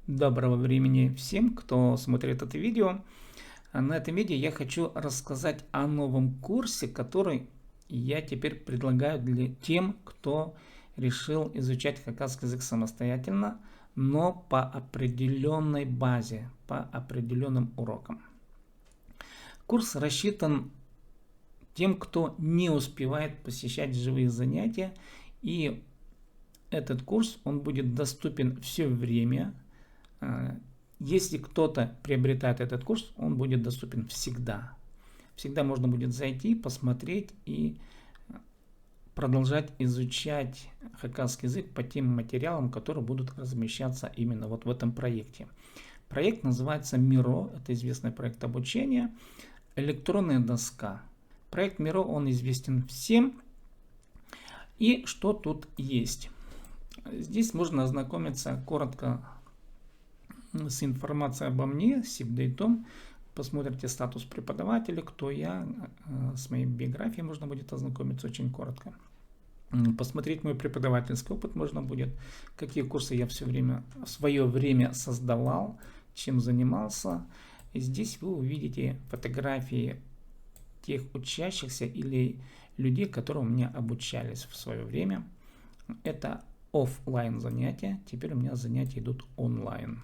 Доброго времени всем, кто смотрит это видео. На этом видео я хочу рассказать о новом курсе, который я теперь предлагаю для тем, кто решил изучать хакасский язык самостоятельно, но по определенной базе, по определенным урокам. Курс рассчитан тем, кто не успевает посещать живые занятия, и этот курс он будет доступен все время. Если кто-то приобретает этот курс, он будет доступен всегда. Всегда можно будет зайти, посмотреть и продолжать изучать хакасский язык по тем материалам, которые будут размещаться именно вот в этом проекте. Проект называется Миро, это известный проект обучения, электронная доска. Проект Миро, он известен всем. И что тут есть? Здесь можно ознакомиться коротко с информацией обо мне, с сибдейтом. Посмотрите статус преподавателя, кто я, с моей биографией можно будет ознакомиться очень коротко. Посмотреть мой преподавательский опыт можно будет, какие курсы я в свое время создавал, чем занимался. И здесь вы увидите фотографии тех учащихся или людей, которые у меня обучались в свое время. Это офлайн занятия, теперь у меня занятия идут онлайн.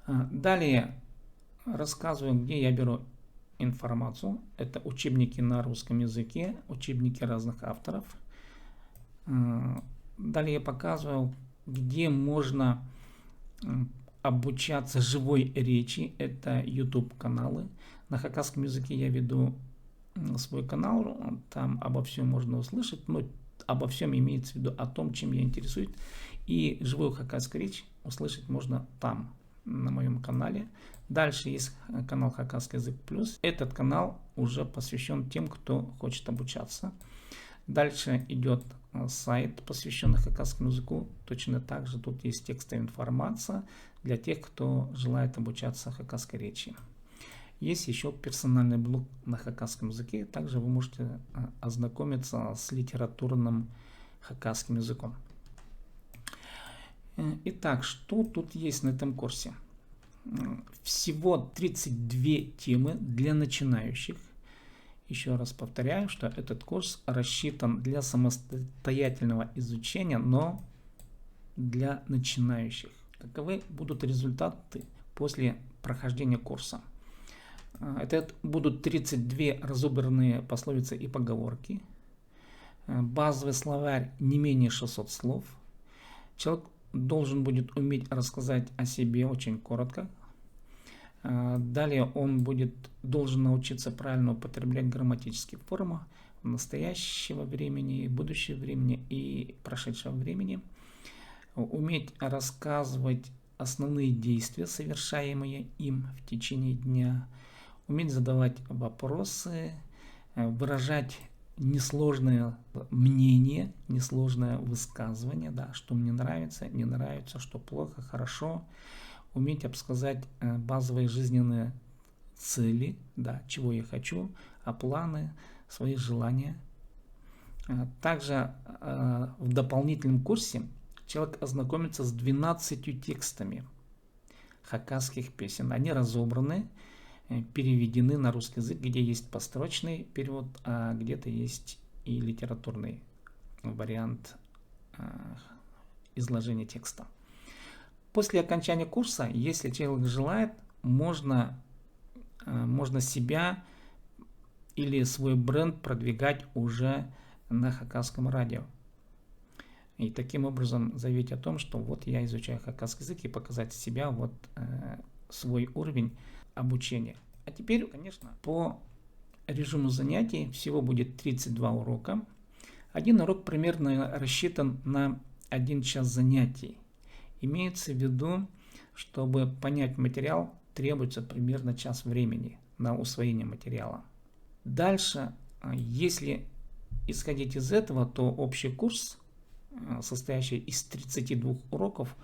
Далее рассказываю, где я беру информацию. Это учебники на русском языке, учебники разных авторов. Далее я показываю, где можно обучаться живой речи. Это YouTube каналы. На хакасском языке я веду свой канал, там обо всем можно услышать, но обо всем имеется в виду о том, чем я интересуюсь. И живую хакасскую речь услышать можно там, на моем канале. Дальше есть канал Хакасский язык плюс. Этот канал уже посвящен тем, кто хочет обучаться. Дальше идет сайт, посвященный хакасскому языку. Точно так же тут есть текстовая информация для тех, кто желает обучаться хакасской речи. Есть еще персональный блог на хакасском языке. Также вы можете ознакомиться с литературным хакасским языком. Итак, что тут есть на этом курсе? Всего 32 темы для начинающих. Еще раз повторяю, что этот курс рассчитан для самостоятельного изучения, но для начинающих. Каковы будут результаты после прохождения курса? Это будут 32 разобранные пословицы и поговорки, базовый словарь не менее 600 слов. Человек должен будет уметь рассказать о себе очень коротко. Далее он должен научиться правильно употреблять грамматические формы настоящего времени, будущего времени и прошедшего времени. Уметь рассказывать основные действия, совершаемые им в течение дня. Уметь задавать вопросы, выражать несложное мнение, несложное высказывание, да, что мне нравится, не нравится, что плохо, хорошо. Уметь обсказать базовые жизненные цели, да, чего я хочу, планы, свои желания. Также в дополнительном курсе человек ознакомится с 12 текстами хакасских песен. Они разобраны, переведены на русский язык, где есть построчный перевод, а где-то есть и литературный вариант изложения текста. После окончания курса, если человек желает, можно себя или свой бренд продвигать уже на хакасском радио. И таким образом заявить о том, что вот я изучаю хакасский язык, и показать себя, вот свой уровень обучения. А теперь, конечно, по режиму занятий всего будет 32 урока. Один урок примерно рассчитан на 1 час занятий. Имеется в виду, чтобы понять материал, требуется примерно час времени на усвоение материала. Дальше, если исходить из этого, то общий курс, состоящий из 32 уроков,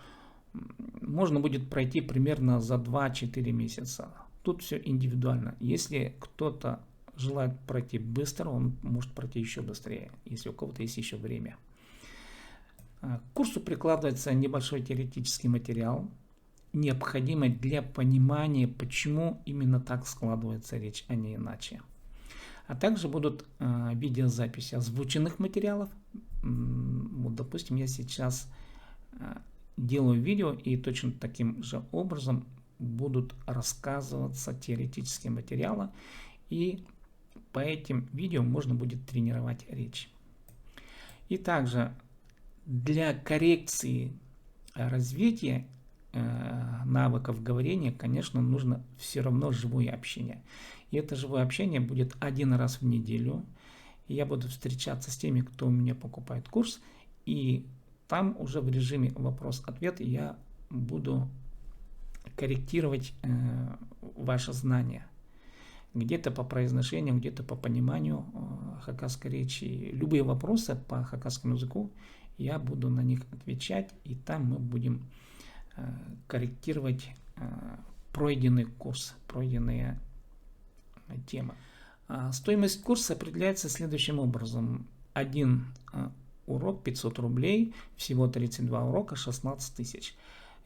можно будет пройти примерно за 2-4 месяца. Тут все индивидуально. Если кто-то желает пройти быстро, он может пройти еще быстрее, если у кого-то есть еще время. К курсу прикладывается небольшой теоретический материал, необходимый для понимания, почему именно так складывается речь, а не иначе. А также будут видеозаписи озвученных материалов. Вот, допустим, я сейчас делаю видео, и точно таким же образом будут рассказываться теоретические материалы, и по этим видео можно будет тренировать речь. И также для коррекции развития навыков говорения, конечно, нужно все равно живое общение. И это живое общение будет один раз в неделю. Я буду встречаться с теми, кто у меня покупает курс, и там уже в режиме вопрос-ответ я буду корректировать ваши знания. Где-то по произношению, где-то по пониманию хакасской речи. Любые вопросы по хакасскому языку я буду на них отвечать, и там мы будем корректировать пройденный курс, пройденные темы. Стоимость курса определяется следующим образом. Один урок 500 рублей, всего 32 урока, 16 тысяч.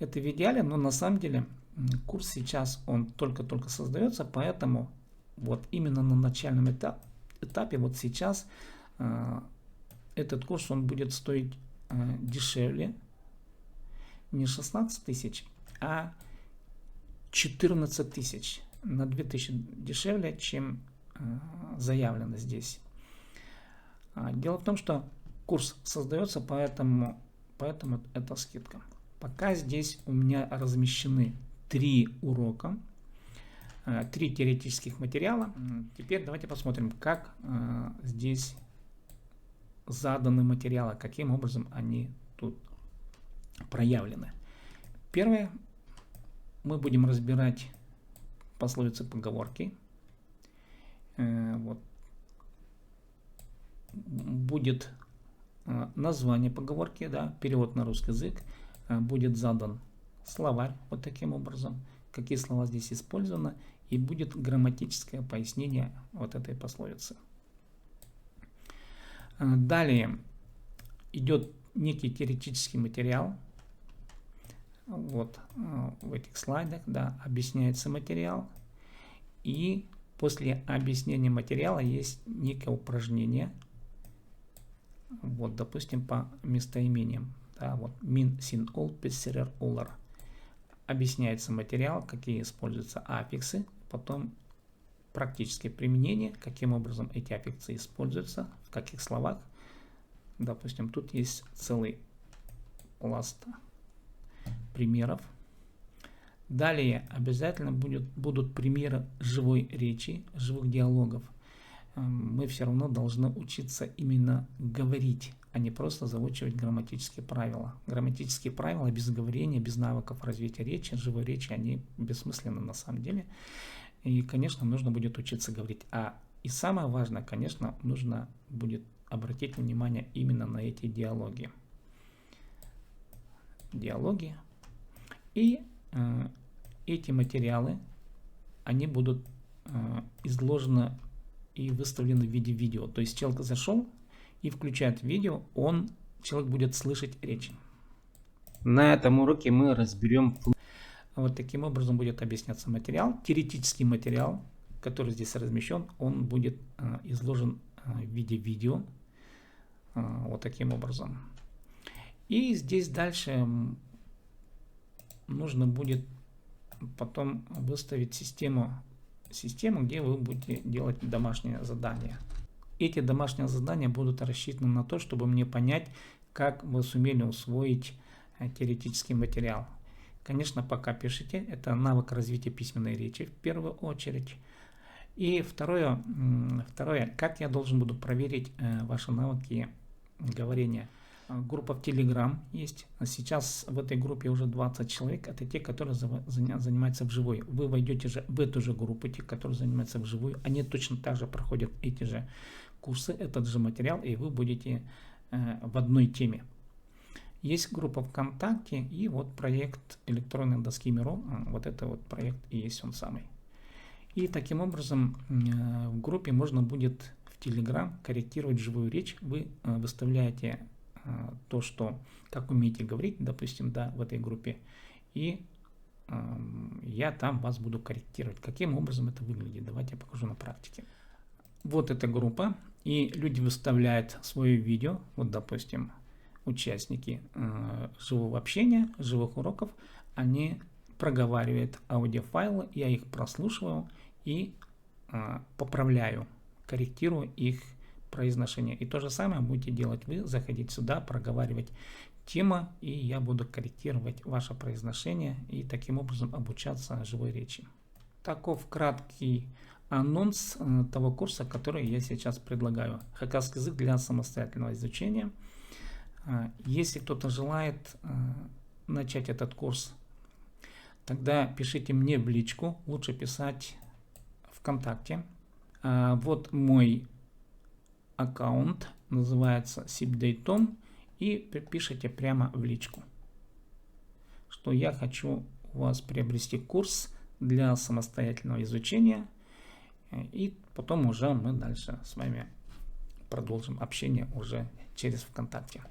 Это в идеале, но на самом деле курс сейчас он только-только создается, поэтому вот именно на начальном этапе, вот сейчас этот курс он будет стоить дешевле, не 16 тысяч, а 14 тысяч, на 2000 дешевле, чем заявлено здесь. Дело в том, что курс создается, поэтому это скидка. Пока здесь у меня размещены 3 урока, 3 теоретических материала. Теперь давайте посмотрим, как здесь заданы материалы, каким образом они тут проявлены. Первое, мы будем разбирать пословицы, поговорки. Вот. Будет название поговорки, да, перевод на русский язык, будет задан словарь вот таким образом, какие слова здесь использованы, и будет грамматическое пояснение вот этой пословицы. Далее идет некий теоретический материал. Вот в этих слайдах, да, объясняется материал, и после объяснения материала есть некое упражнение. Вот, допустим, по местоимениям. Да, вот мин, син, ол, пессерер, олар. Объясняется материал, какие используются аффиксы, потом практическое применение, каким образом эти аффиксы используются, в каких словах. Допустим, тут есть целый пласт примеров. Далее обязательно будут примеры живой речи, живых диалогов. Мы все равно должны учиться именно говорить, а не просто заучивать грамматические правила. Грамматические правила без говорения, без навыков развития речи, живой речи, они бессмысленны на самом деле. И, конечно, нужно будет учиться говорить. И самое важное, конечно, нужно будет обратить внимание именно на эти диалоги. И эти материалы, они будут изложены и выставлены в виде видео. То есть человек зашел и включает видео, человек будет слышать речь. На этом уроке мы разберем Вот таким образом будет объясняться материал. Теоретический материал, который здесь размещен, он будет изложен в виде видео. Вот таким образом. И здесь дальше нужно будет потом выставить систему, где вы будете делать домашние задания. Эти домашние задания будут рассчитаны на то, чтобы мне понять, как вы сумели усвоить теоретический материал. Конечно, пока пишите, это навык развития письменной речи в первую очередь. И второе, как я должен буду проверить ваши навыки говорения. Группа в Telegram есть. Сейчас в этой группе уже 20 человек. Это те, которые занимаются вживую. Вы войдете же в эту же группу, те, которые занимаются вживую. Они точно так же проходят эти же курсы, этот же материал, и вы будете в одной теме. Есть группа ВКонтакте и вот проект электронной доски Миро. Вот это вот проект и есть он самый. И таким образом в группе можно будет в Telegram корректировать живую речь. Вы выставляете то, что как умеете говорить, допустим, да, в этой группе, и я там вас буду корректировать. Каким образом это выглядит? Давайте я покажу на практике. Вот эта группа, и люди выставляют свое видео, вот, допустим, участники живого общения, живых уроков, они проговаривают аудиофайлы, я их прослушиваю и поправляю, корректирую их произношение. И то же самое будете делать вы, заходить сюда, проговаривать тему, и я буду корректировать ваше произношение и таким образом обучаться живой речи. Таков краткий анонс того курса, который я сейчас предлагаю. Хакасский язык для самостоятельного изучения. Если кто-то желает начать этот курс, тогда пишите мне в личку, лучше писать ВКонтакте. Вот мой аккаунт, называется sibday.tom, и пишите прямо в личку, что я хочу у вас приобрести курс для самостоятельного изучения, и потом уже мы дальше с вами продолжим общение уже через ВКонтакте.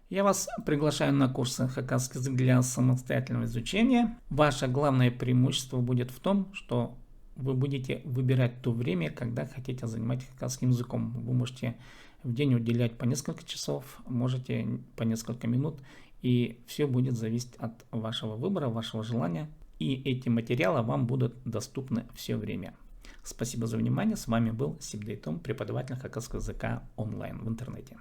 Я вас приглашаю на курсы хакасский язык для самостоятельного изучения. Ваше главное преимущество будет в том, что вы будете выбирать то время, когда хотите занимать хакасским языком. Вы можете в день уделять по несколько часов, можете по несколько минут, и все будет зависеть от вашего выбора, вашего желания. И эти материалы вам будут доступны все время. Спасибо за внимание. С вами был sibday.tom, преподаватель хакасского языка онлайн в интернете.